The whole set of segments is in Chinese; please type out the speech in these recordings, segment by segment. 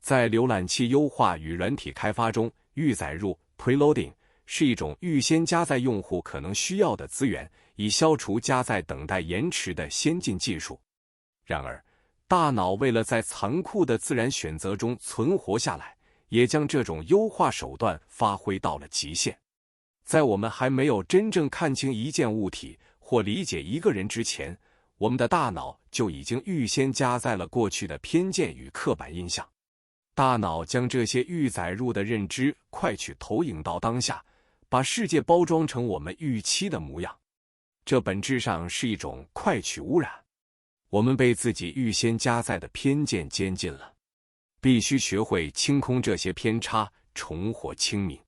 在浏览器优化与软体开发中，预载入 （preloading） 是一种预先加载用户可能需要的资源，以消除加载等待延迟的先进技术。然而，大脑为了在残酷的自然选择中存活下来，也将这种优化手段发挥到了极限。在我们还没有真正看清一件物体或理解一个人之前，我们的大脑就已经预先加载了过去的偏见与刻板印象。大脑将这些预载入的认知快取投影到当下，把世界包装成我们预期的模样。这本质上是一种快取污染。我们被自己预先加载的偏见监禁了，必须学会清空这些偏差，重获清明。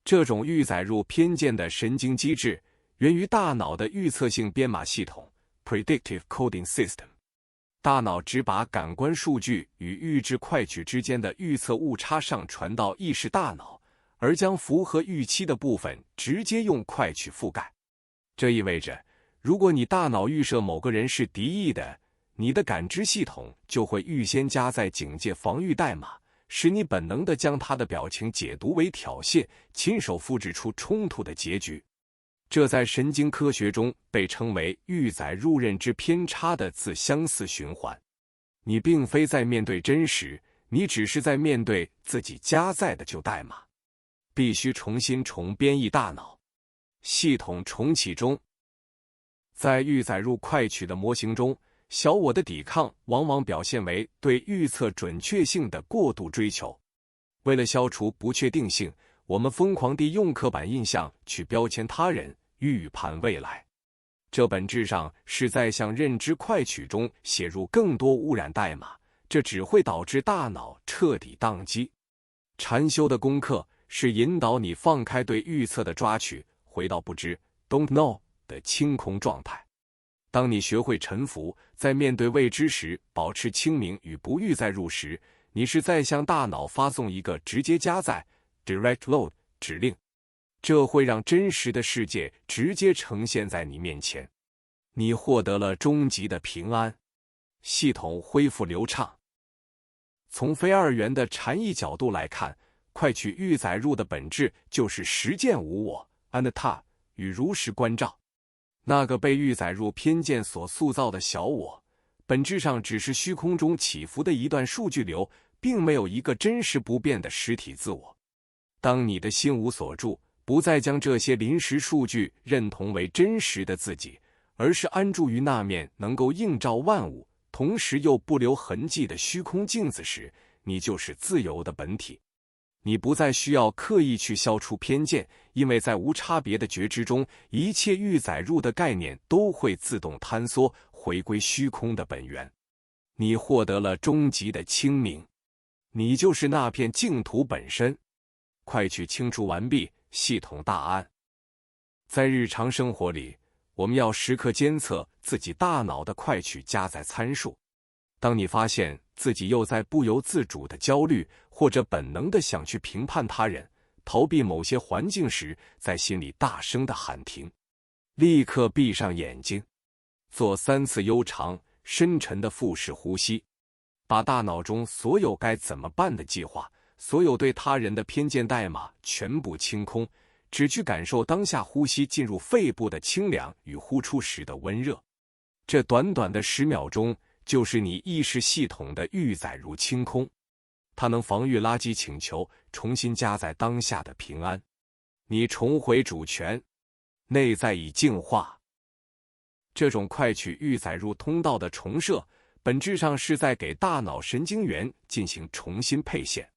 这种预载入偏见的神经机制源于大脑的预测性编码系统 （Predictive Coding System）。大脑只把感官数据与预知快取之间的预测误差上传到意识大脑，而将符合预期的部分直接用快取覆盖。这意味着，如果你大脑预设某个人是敌意的，你的感知系统就会预先加载警戒防御代码，使你本能地将他的表情解读为挑衅，亲手复制出冲突的结局。这在神经科学中被称为预载入认知偏差的自相似循环。你并非在面对真实，你只是在面对自己加载的旧代码。必须重新重编译大脑。系统重启中。在预载入快取的模型中，小我的抵抗往往表现为对预测准确性的过度追求。为了消除不确定性，我们疯狂地用刻板印象去标签他人，预判未来。这本质上是在向认知快取中写入更多污染代码，这只会导致大脑彻底宕机。禅修的功课是引导你放开对预测的抓取，回到不知 （don't know） 的清空状态。当你学会臣服，在面对未知时保持清明与不预载入时，你是在向大脑发送一个直接加载 （direct load） 指令，这会让真实的世界直接呈现在你面前。你获得了终极的平安，系统恢复流畅。从非二元的禅意角度来看，快取预载入的本质就是实践无我 （anatta） 与如实关照。那个被预载入偏见所塑造的小我，本质上只是虚空中起伏的一段数据流，并没有一个真实不变的实体自我。当你的心无所住，不再将这些临时数据认同为真实的自己，而是安住于那面能够映照万物，同时又不留痕迹的虚空镜子时，你就是自由的本体。你不再需要刻意去消除偏见，因为在无差别的觉知中，一切预载入的概念都会自动坍缩，回归虚空的本源。你获得了终极的清明，你就是那片净土本身。快取清除完毕，系统大安。在日常生活里，我们要时刻监测自己大脑的快取加载参数。当你发现自己又在不由自主的焦虑，或者本能的想去评判他人，逃避某些环境时，在心里大声的喊停，立刻闭上眼睛，做3次悠长、深沉的腹式呼吸，把大脑中所有该怎么办的计划，所有对他人的偏见代码全部清空，只去感受当下呼吸进入肺部的清凉与呼出时的温热。这短短的10秒钟，就是你意识系统的预载入清空，它能防御垃圾请求，重新加载当下的平安。你重回主权，内在已净化。这种快取预载入通道的重设，本质上是在给大脑神经元进行重新配线。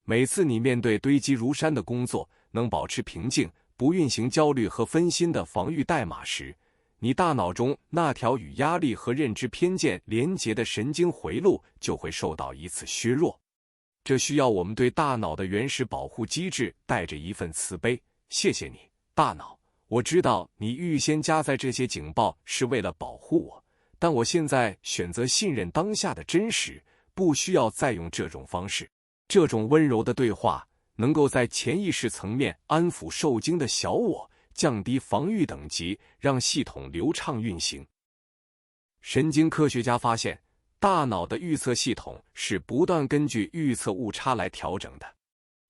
每次你面对堆积如山的工作，能保持平静，不运行焦虑和分心的防御代码时，你大脑中那条与压力和认知偏见连结的神经回路就会受到一次削弱。这需要我们对大脑的原始保护机制带着一份慈悲。谢谢你，大脑，我知道你预先加载这些警报是为了保护我，但我现在选择信任当下的真实，不需要再用这种方式。这种温柔的对话能够在潜意识层面安抚受惊的小我，降低防御等级，让系统流畅运行。神经科学家发现，大脑的预测系统是不断根据预测误差来调整的。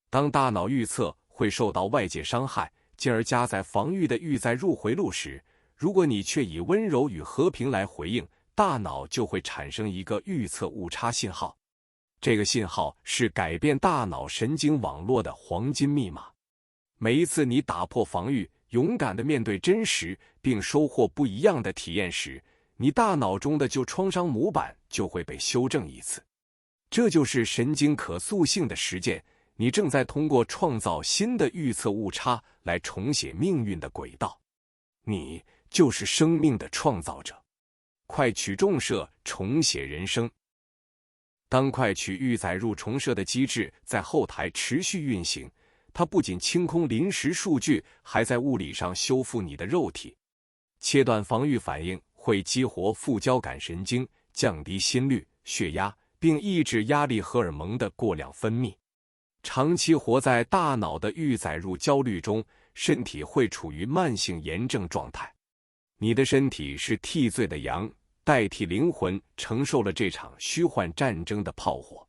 当大脑预测会受到外界伤害，进而加载防御的预载入回路时，如果你却以温柔与和平来回应，大脑就会产生一个预测误差信号。这个信号是改变大脑神经网络的黄金密码。每一次你打破防御，勇敢地面对真实，并收获不一样的体验时，你大脑中的旧创伤模板就会被修正一次。这就是神经可塑性的实践，你正在通过创造新的预测误差来重写命运的轨道。你就是生命的创造者。快取重设，重写人生。当快取预载入重设的机制在后台持续运行，它不仅清空临时数据，还在物理上修复你的肉体。切断防御反应会激活副交感神经，降低心率、血压，并抑制压力荷尔蒙的过量分泌。长期活在大脑的预载入焦虑中，身体会处于慢性炎症状态。你的身体是替罪的羊，代替灵魂承受了这场虚幻战争的炮火。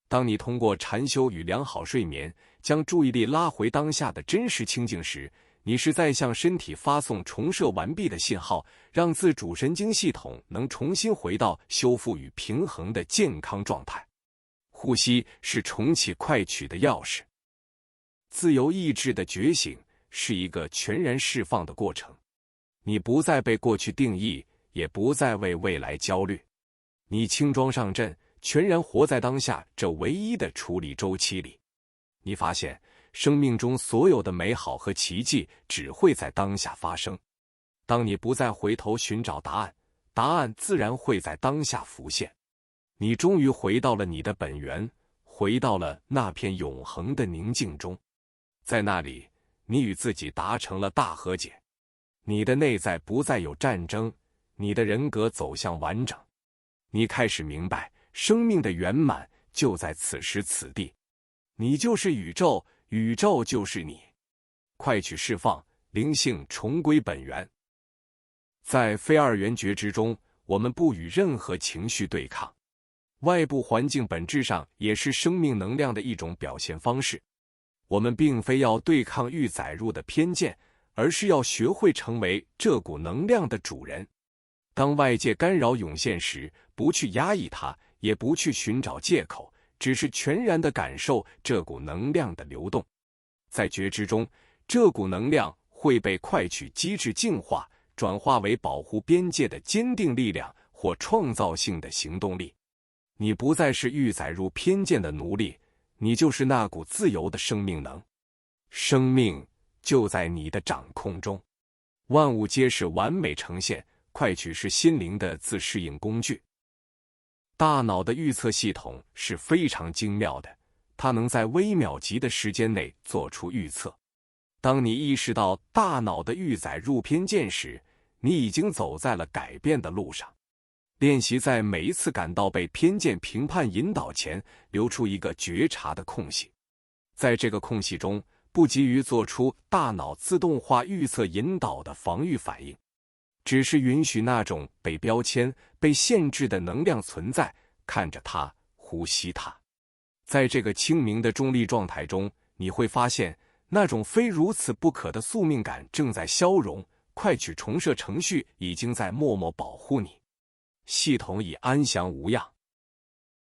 当你通过禅修与良好睡眠，将注意力拉回当下的真实清静时，你是在向身体发送重设完毕的信号，让自主神经系统能重新回到修复与平衡的健康状态。呼吸是重启快取的钥匙。自由意志的觉醒是一个全然释放的过程。你不再被过去定义，也不再为未来焦虑。你轻装上阵，全然活在当下这唯一的处理周期里。你发现生命中所有的美好和奇迹只会在当下发生。当你不再回头寻找答案，答案自然会在当下浮现。你终于回到了你的本源，回到了那片永恒的宁静中。在那里，你与自己达成了大和解。你的内在不再有战争，你的人格走向完整。你开始明白，生命的圆满就在此时此地。你就是宇宙，宇宙就是你。快去释放，灵性重归本源。在非二元觉知中，我们不与任何情绪对抗。外部环境本质上也是生命能量的一种表现方式。我们并非要对抗预载入的偏见，而是要学会成为这股能量的主人。当外界干扰涌现时，不去压抑它，也不去寻找借口，只是全然地感受这股能量的流动。在觉知中，这股能量会被快取机制净化，转化为保护边界的坚定力量或创造性的行动力。你不再是预载入偏见的奴隶，你就是那股自由的生命能。生命就在你的掌控中，万物皆是完美呈现，快取是心灵的自适应工具。大脑的预测系统是非常精妙的，它能在微秒级的时间内做出预测。当你意识到大脑的预载入偏见时，你已经走在了改变的路上。练习在每一次感到被偏见评判引导前，留出一个觉察的空隙。在这个空隙中，不急于做出大脑自动化预测引导的防御反应，只是允许那种被标签、被限制的能量存在，看着它，呼吸它。在这个清明的中立状态中，你会发现那种非如此不可的宿命感正在消融，快取重设程序已经在默默保护你，系统已安详无恙。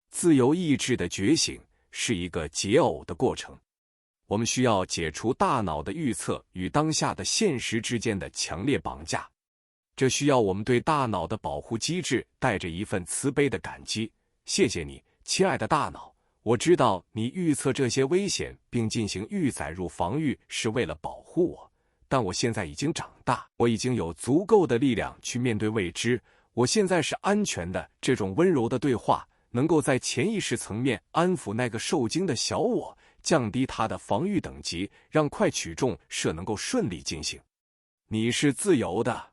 自由意志的觉醒是一个解耦的过程。我们需要解除大脑的预测与当下的现实之间的强烈绑架，这需要我们对大脑的保护机制带着一份慈悲的感激。谢谢你，亲爱的大脑，我知道你预测这些危险并进行预载入防御是为了保护我，但我现在已经长大，我已经有足够的力量去面对未知，我现在是安全的。这种温柔的对话能够在潜意识层面安抚那个受惊的小我，降低它的防御等级，让快取重设能够顺利进行。你是自由的。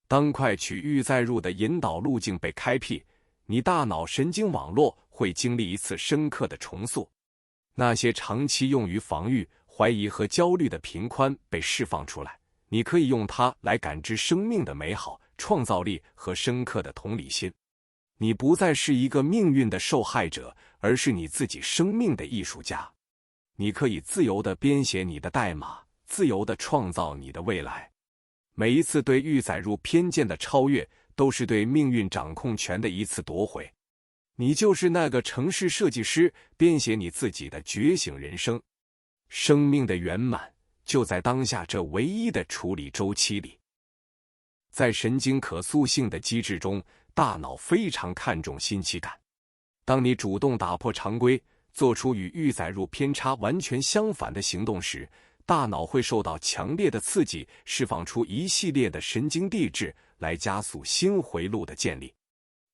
当快取预载入的引导路径被开辟，你大脑神经网络会经历一次深刻的重塑。那些长期用于防御、怀疑和焦虑的频宽被释放出来，你可以用它来感知生命的美好、创造力和深刻的同理心。你不再是一个命运的受害者，而是你自己生命的艺术家。你可以自由地编写你的代码，自由地创造你的未来。每一次对预载入偏见的超越，都是对命运掌控权的一次夺回。你就是那个城市设计师，编写你自己的觉醒人生。生命的圆满就在当下这唯一的处理周期里。在神经可塑性的机制中，大脑非常看重新奇感。当你主动打破常规，做出与预载入偏差完全相反的行动时，大脑会受到强烈的刺激，释放出一系列的神经递质来加速新回路的建立。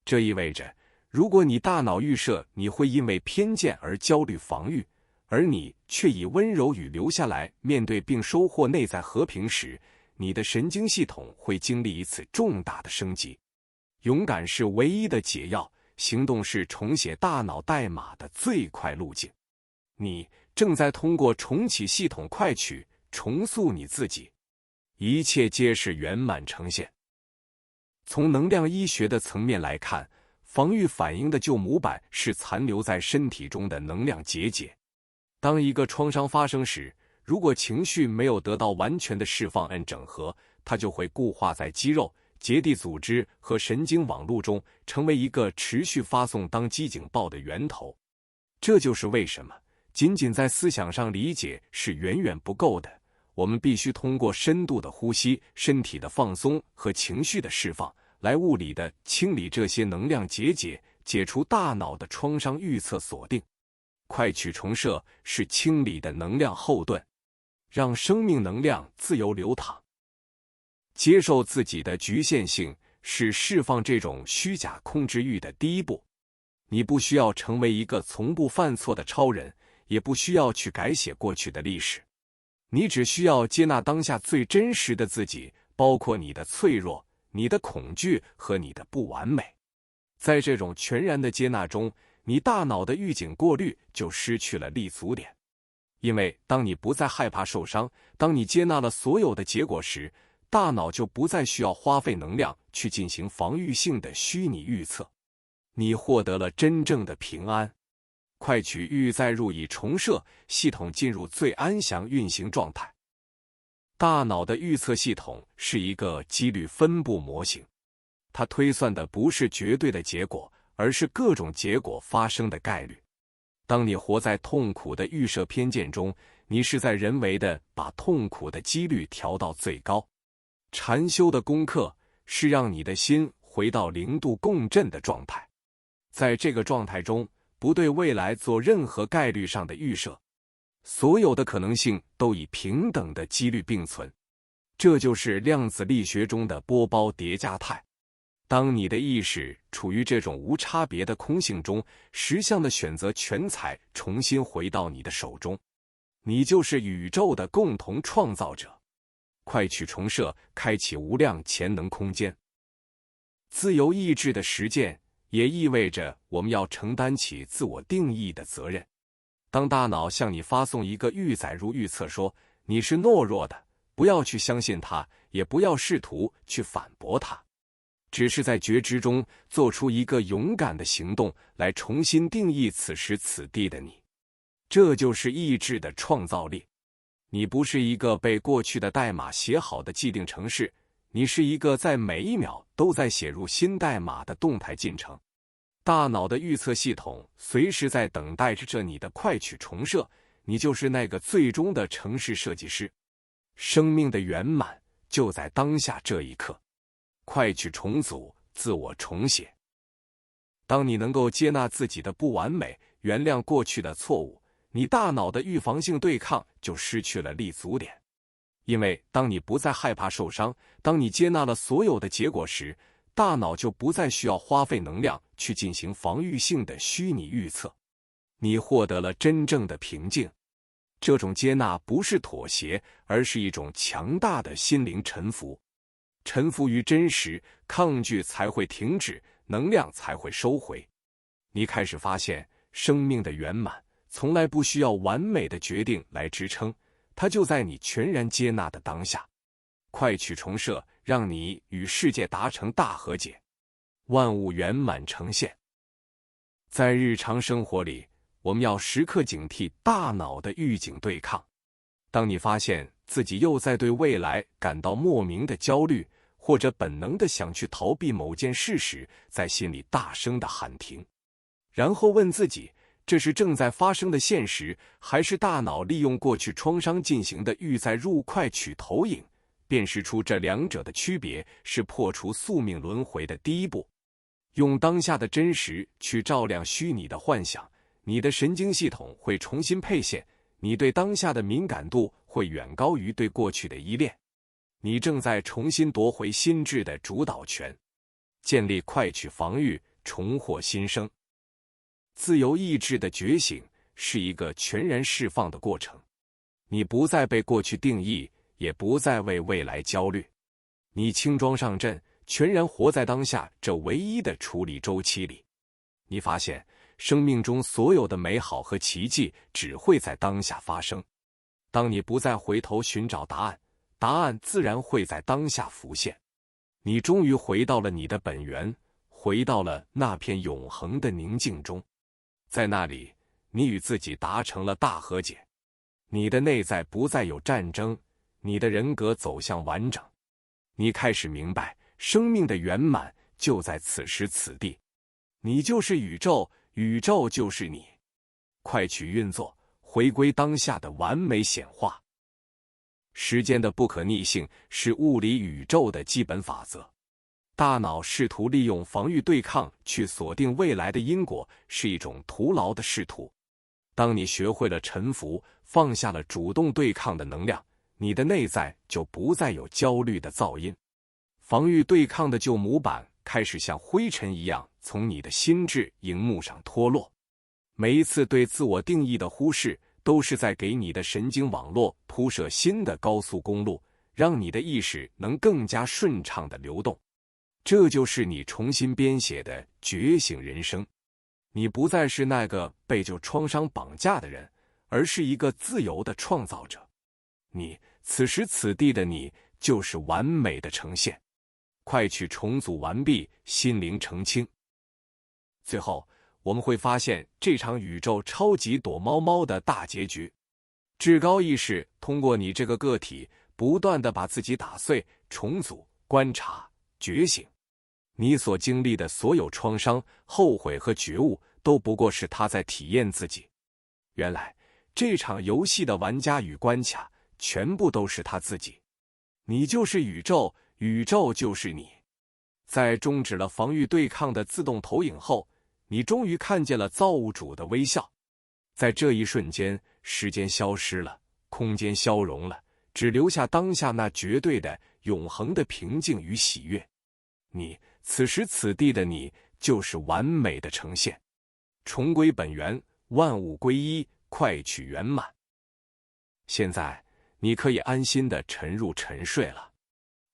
这意味着，如果你大脑预设你会因为偏见而焦虑防御，而你却以温柔与留下来面对并收获内在和平时，你的神经系统会经历一次重大的升级。勇敢是唯一的解药，行动是重写大脑代码的最快路径。你正在通过重启系统快取重塑你自己，一切皆是圆满呈现。从能量医学的层面来看，防御反应的旧模板是残留在身体中的能量结节。当一个创伤发生时，如果情绪没有得到完全的释放整合，它就会固化在肌肉、结缔组织和神经网络中，成为一个持续发送当机警报的源头。这就是为什么仅仅在思想上理解是远远不够的，我们必须通过深度的呼吸、身体的放松和情绪的释放，来物理的清理这些能量结节，解除大脑的创伤预测锁定。快取重设是清理的能量后盾，让生命能量自由流淌。接受自己的局限性是释放这种虚假控制欲的第一步。你不需要成为一个从不犯错的超人，也不需要去改写过去的历史。你只需要接纳当下最真实的自己，包括你的脆弱、你的恐惧和你的不完美。在这种全然的接纳中，你大脑的预警过滤就失去了立足点。因为当你不再害怕受伤，当你接纳了所有的结果时，大脑就不再需要花费能量去进行防御性的虚拟预测。你获得了真正的平安。快取预载入已重设，系统进入最安详运行状态。大脑的预测系统是一个几率分布模型，它推算的不是绝对的结果，而是各种结果发生的概率。当你活在痛苦的预设偏见中，你是在人为的把痛苦的几率调到最高。禅修的功课是让你的心回到0度共振的状态，在这个状态中，不对未来做任何概率上的预设，所有的可能性都以平等的几率并存。这就是量子力学中的波包叠加态。当你的意识处于这种无差别的空性中，实相的选择权才重新回到你的手中。你就是宇宙的共同创造者。快取重设，开启无量潜能空间。自由意志的实践也意味着我们要承担起自我定义的责任。当大脑向你发送一个预载入预测说你是懦弱的，不要去相信它，也不要试图去反驳它，只是在觉知中做出一个勇敢的行动，来重新定义此时此地的你。这就是意志的创造力。你不是一个被过去的代码写好的既定程式，你是一个在每一秒都在写入新代码的动态进程。大脑的预测系统随时在等待着你的快取重设，你就是那个最终的城市设计师。生命的圆满就在当下这一刻。快取重组，自我重写。当你能够接纳自己的不完美，原谅过去的错误，你大脑的预防性对抗就失去了立足点。因为当你不再害怕受伤，当你接纳了所有的结果时，大脑就不再需要花费能量去进行防御性的虚拟预测。你获得了真正的平静。这种接纳不是妥协，而是一种强大的心灵臣服。臣服于真实，抗拒才会停止，能量才会收回。你开始发现，生命的圆满从来不需要完美的决定来支撑，它就在你全然接纳的当下。快取重设，让你与世界达成大和解。万物圆满呈现。在日常生活里，我们要时刻警惕大脑的预警对抗。当你发现自己又在对未来感到莫名的焦虑，或者本能的想去逃避某件事时，在心里大声的喊停，然后问自己，这是正在发生的现实，还是大脑利用过去创伤进行的预载入快取投影？辨识出这两者的区别，是破除宿命轮回的第一步。用当下的真实去照亮虚拟的幻想，你的神经系统会重新配线，你对当下的敏感度会远高于对过去的依恋。你正在重新夺回心智的主导权，建立快取防御，重获新生。自由意志的觉醒是一个全然释放的过程，你不再被过去定义，也不再为未来焦虑，你轻装上阵，全然活在当下这唯一的处理周期里。你发现生命中所有的美好和奇迹只会在当下发生。当你不再回头寻找答案，答案自然会在当下浮现。你终于回到了你的本源，回到了那片永恒的宁静中。在那里，你与自己达成了大和解。你的内在不再有战争，你的人格走向完整。你开始明白，生命的圆满就在此时此地。你就是宇宙，宇宙就是你。快取运作，回归当下的完美显化。时间的不可逆性是物理宇宙的基本法则。大脑试图利用防御对抗去锁定未来的因果，是一种徒劳的试图。当你学会了臣服，放下了主动对抗的能量，你的内在就不再有焦虑的噪音。防御对抗的旧模板开始像灰尘一样从你的心智荧幕上脱落。每一次对自我定义的忽视，都是在给你的神经网络铺设新的高速公路，让你的意识能更加顺畅地流动。这就是你重新编写的觉醒人生。你不再是那个被旧创伤绑架的人，而是一个自由的创造者。你此时此地的你，就是完美的呈现。快取重组完毕，心灵澄清。最后，我们会发现这场宇宙超级躲猫猫的大结局。至高意识通过你这个个体，不断地把自己打碎、重组、观察、觉醒。你所经历的所有创伤、后悔和觉悟，都不过是他在体验自己。原来，这场游戏的玩家与关卡，全部都是他自己。你就是宇宙，宇宙就是你。在终止了防御对抗的自动投影后，你终于看见了造物主的微笑。在这一瞬间，时间消失了，空间消融了，只留下当下那绝对的、永恒的平静与喜悦。你此时此地的你，就是完美的呈现。重归本源，万物归一，快取圆满。现在，你可以安心地沉入沉睡了。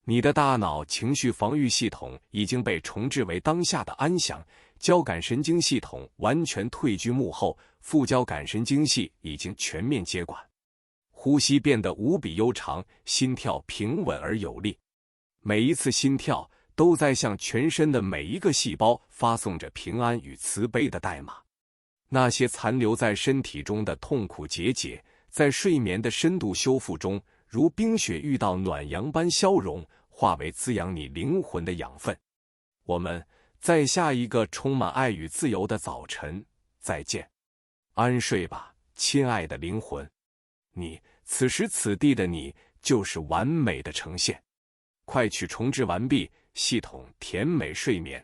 你的大脑情绪防御系统已经被重置为当下的安详，交感神经系统完全退居幕后，副交感神经系已经全面接管。呼吸变得无比悠长，心跳平稳而有力。每一次心跳都在向全身的每一个细胞发送着平安与慈悲的代码。那些残留在身体中的痛苦结节，在睡眠的深度修复中，如冰雪遇到暖阳般消融，化为滋养你灵魂的养分。我们在下一个充满爱与自由的早晨再见。安睡吧，亲爱的灵魂。你此时此地的你，就是完美的呈现。快取重置完毕，系统甜美睡眠。